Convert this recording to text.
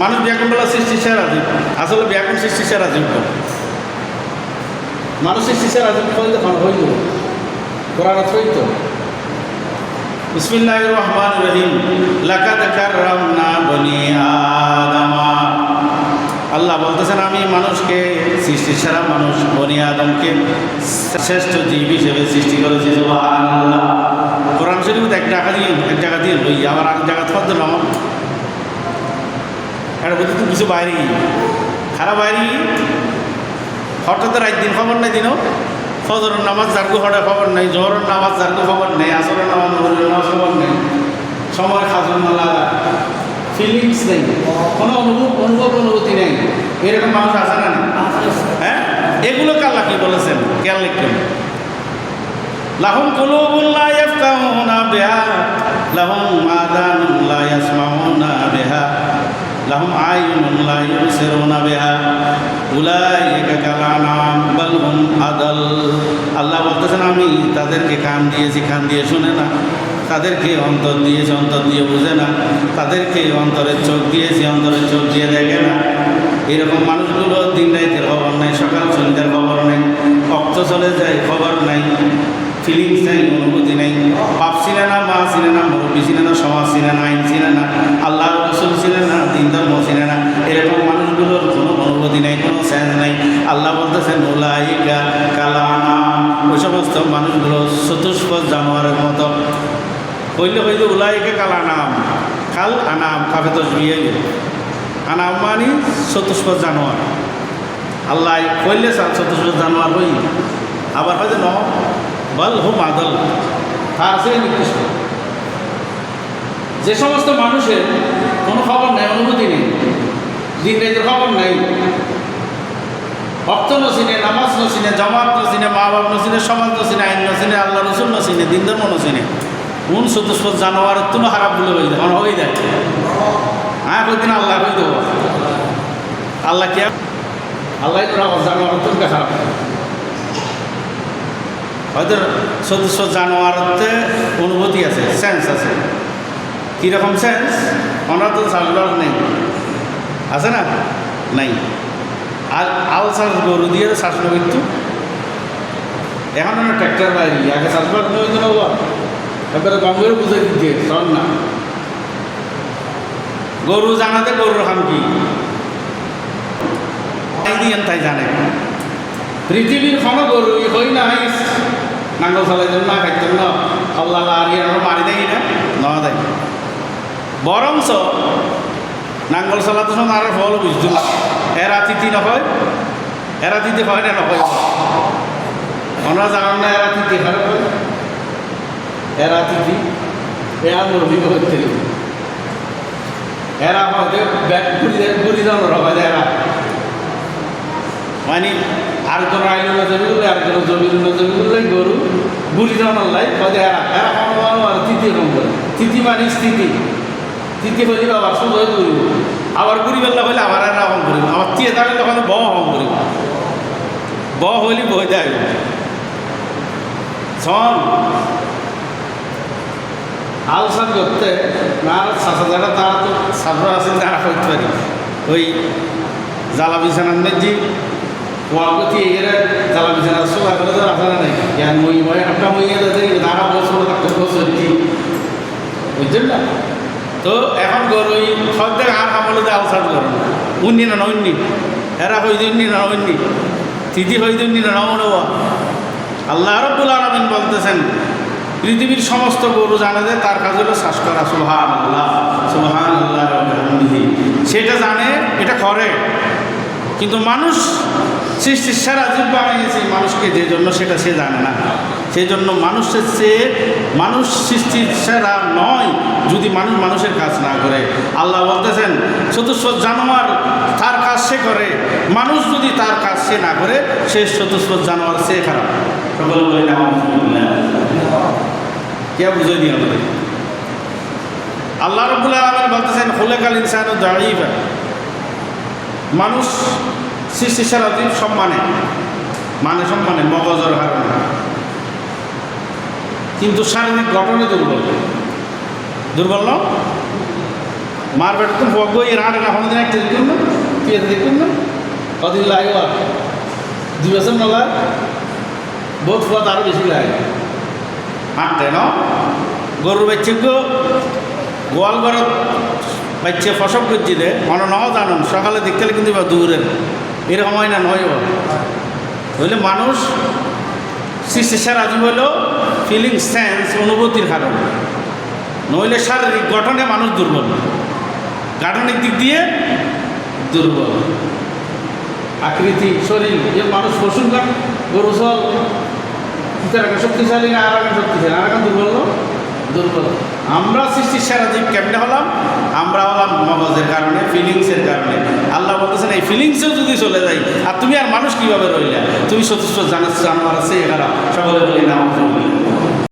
মানুষ ব্যাকুণ বলা সৃষ্টি সেরা জীব, আসলে ব্যাকুণ সৃষ্টি সেরা জীব। মানুষ সৃষ্টি সেরা জীব হইতে হইল কোরআন হইত। বিসমিল্লাহির রহমানির রহিম। লাকাদ কাররামনা বনি আদম। আল্লাহ বলতেছেন আমি মানুষকে সৃষ্টি সেরা মানুষ বনি আদমকে শ্রেষ্ঠ জীব হিসেবে সৃষ্টি করেছি। সুবহানাল্লাহ। কোরআন শরীফ এক জায়গা দিয়ে লই আবার এক জায়গা থর দিলাম এটা বলতে তো কিছু বাইরে খারাপ বাইরে হঠাৎ রাত দিন খবর নেই দিনও ফজরের নামাজ জার্গু হঠাৎ খবর নেই, জোহরের নামাজ জার্গু খবর নেই, আসরের নামাজ মরির নামাজ খবর নেই, সময় খাজুর না লাগা, ফিলিংস নেই, কোনো অনুভূতি নেই। এরকম মানুষ আছে না? হ্যাঁ, এগুলোকে আল্লাহ কি বলেছেন খেয়াল লিখবেন। লাহুম কুলুবুন লা ইয়াফকাহুনা বিহা লাহুম আযানুন লা ইয়াসমাউনা বিহা লাহুম আয়ুনুন লা ইউবসিরুনা বিহা উলাইকা কাল আনআম বাল হুম আদাল। আল্লাহ বলতেছেন আমি তাদেরকে কান দিয়েছি, কান দিয়ে শুনে না, তাদেরকে অন্তর দিয়েছি, অন্তর দিয়ে বুঝে না, তাদেরকে অন্তরের চোখ দিয়েছি, অন্তরের চোখ দিয়ে দেখে না। এরকম মানুষগুলো দিন রাতের খবর নেই, সকাল সন্ধ্যার খবর নেই, রক্ত চলে যায় খবর নাই, ফিলিংস নেই, অনুভূতি নেই, বাপ চিনে না, মা চিনে না, মুরব্বী চিনে না, সমাজ চিনে না, আইন চিনে না, আল্লাহ রসুল চিনে না, দিন ধর্ম চিনে না। এরকম মানুষগুলোর কোনো অনুভূতি নেই, কোনো সেন্স নেই। আল্লাহ বলতেছেন উলাইকা কাল আনআম, ওই সমস্ত মানুষগুলো চতুষ্পদ জানোয়ারের মতো। হইলে উলাইকা কাল আনআম, কাল আনআম কাফে তসবিহ আনাম মানে চতুষ্পদ জানোয়ার। আল্লাহ কইলে চতুষ্পদ জানোয়ার হই আবার হয়তো ন বল হুম আদল, তার সে নির্দিষ্ট। যে সমস্ত মানুষের কোনো খবর নেই, অনুভূতি নেই, দিন রাতের খবর নেই, ভক্ত নসিনে, নামাজ নসিনে, জামাত নসিনে, মা বাপ নসিনে, সমাজ নসিনে, আইন নসিনে, আল্লাহ রসুল নসিনে, দিন ধর্ম নসিনে, কোন চতুষ্পদ জানোয়ারের তুলো খারাপ বলে হয়ে যায়, হয়ে যায়। হ্যাঁ, কদিন আল্লাহ কই দেবো, আল্লাহ কে আল্লাহ জানোয়ার তুলকে খারাপ। হয়তো চতুষ্প জানোয়ারতে অনুভূতি আছে, সেন্স আছে। কীরকম সেন্স? ওনার তো শ্বাসবার নেই, আছে না? নাই। আর আল শ্বাস গরু দিয়ে শ্বাস নবৃত্তু এখন না ট্র্যাক্টর বাইরে আগে শ্বাসবার নবীত নেব এবারে গঙ্গের বুঝে দিতে চল না। গরু জানাতে গরুর হাম কি দিয়েন তাই জানে। পৃথিবীর কোনো গরু হই না হাই নাঙ্গল চালাইতেন না, খাইতেন না, আল্লাহ আর মারি দেয় না, না দেয়। বরঞ্চ নাঙ্গল চালাতে সময় আর ফল বুঝতে এরা তিথি নহয়, এরা তিথি হয় না নয়। ওনারা জানান না এরা তিথি হয়, এরা তিথি এরা মুরগি করতে এরা হয়তো গুড়ি জানোর হয় এরা মানে আরেকজন আইন জমি করলে আরেকজন জমি করলে গরু গুড়ি জানার লাই হয়তো এরা এরা কম আর তিথি কম করে। তিথি মানে স্থিতি, তিথি হইলে আবার শুধু হয়ে করিব, আবার গুড়ি বেলা হইলে আবার এরা কম করিব, আবার তিয়ে থাকলে তখন ব কম করিব, ব হইলে বই দেয় শোন আলোচনা করতে না সাসা যারা তারা তো সাবরা আছেন, তারা করতে পারি ওই জ্বালা বিছানার মেজি ওয়াগতি এরা জ্বালা বিছানার সোলা করে তো আসা নাই জ্ঞান মই মই একটা মইয়ে যাতে ধারা বছর থাকতে বছর কি বুঝছেন না। তো এখন গরু ওই সব থেকে আর আমলে যে আলোচনা করেন উন্নি না অন্যি এরা হই উন্নি না অন্যি তিথি হই উন্নি না নওয়া। আল্লাহ রাব্বুল আলামিন বলতেছেন পৃথিবীর সমস্ত গরু জানে যে তার কাজ হলো শ্বাস করা, সুবহানাল্লাহ সুবহানাল্লাহ সেটা জানে, এটা করে। কিন্তু মানুষ সৃষ্টির সেরা জীব বানিয়েছে মানুষকে যে জন্য সেটা সে জানে না। সেই জন্য মানুষের চেয়ে মানুষ সৃষ্টির সেরা নয় যদি মানুষ মানুষের কাজ না করে। আল্লাহ বলতেছেন চতুষ্পদ জানোয়ার তার কাজ সে করে, মানুষ যদি তার কাজ সে না করে সে চতুষ্পদ জানোয়ার সে খারাপ। সকলে বলে কে বুঝে দিই আমাদের। আল্লাহ রাব্বুল আলামিন বলতেছেন খুলিকাল ইনসানু দাঈফা, মানুষ সৃষ্টি সেরা জীব সম্মানে সম্মানে মগজের কারণে, কিন্তু শারীরিক গঠনে দুর্বল। দুর্বল না মার বেটা তুমি বগো এর হাঁটে না কোনো দিন একটা দেখুন না কি আছে দেখুন না কদিন লাগে আর 2 বছর নলা বহুত পথ আরও বেশি লাগে হাঁটতে ন গরুর বাচ্চা গোয়াল ঘর বাচ্চা ফসল করছি দে মনে নও জানুন সকালে দেখতে কিন্তু দূরের এরকম হয় না নয় হইলে মানুষ সৃষ্টিসার আজীব হইল ফিলিং সেন্স অনুভূতির কারণে নইলে শারীরিক গঠনে মানুষ দুর্বল গাঠনিক দিক দিয়ে দুর্বল আকৃতি শরীর যে মানুষ পশুর গান গরু চল শক্তিশালী না আর শক্তিশালী আর দুর্বল দুর্বল আমরা সৃষ্টির সারা জীব কেমনে হলাম আমরা হলাম মগজের কারণে ফিলিংসের কারণে আল্লাহ বলতেছেন এই ফিলিংসেও যদি চলে যাই আর তুমি আর মানুষ কীভাবে রইলে তুমি চতুর্থ জানার আছে এখানে সকলে বলি না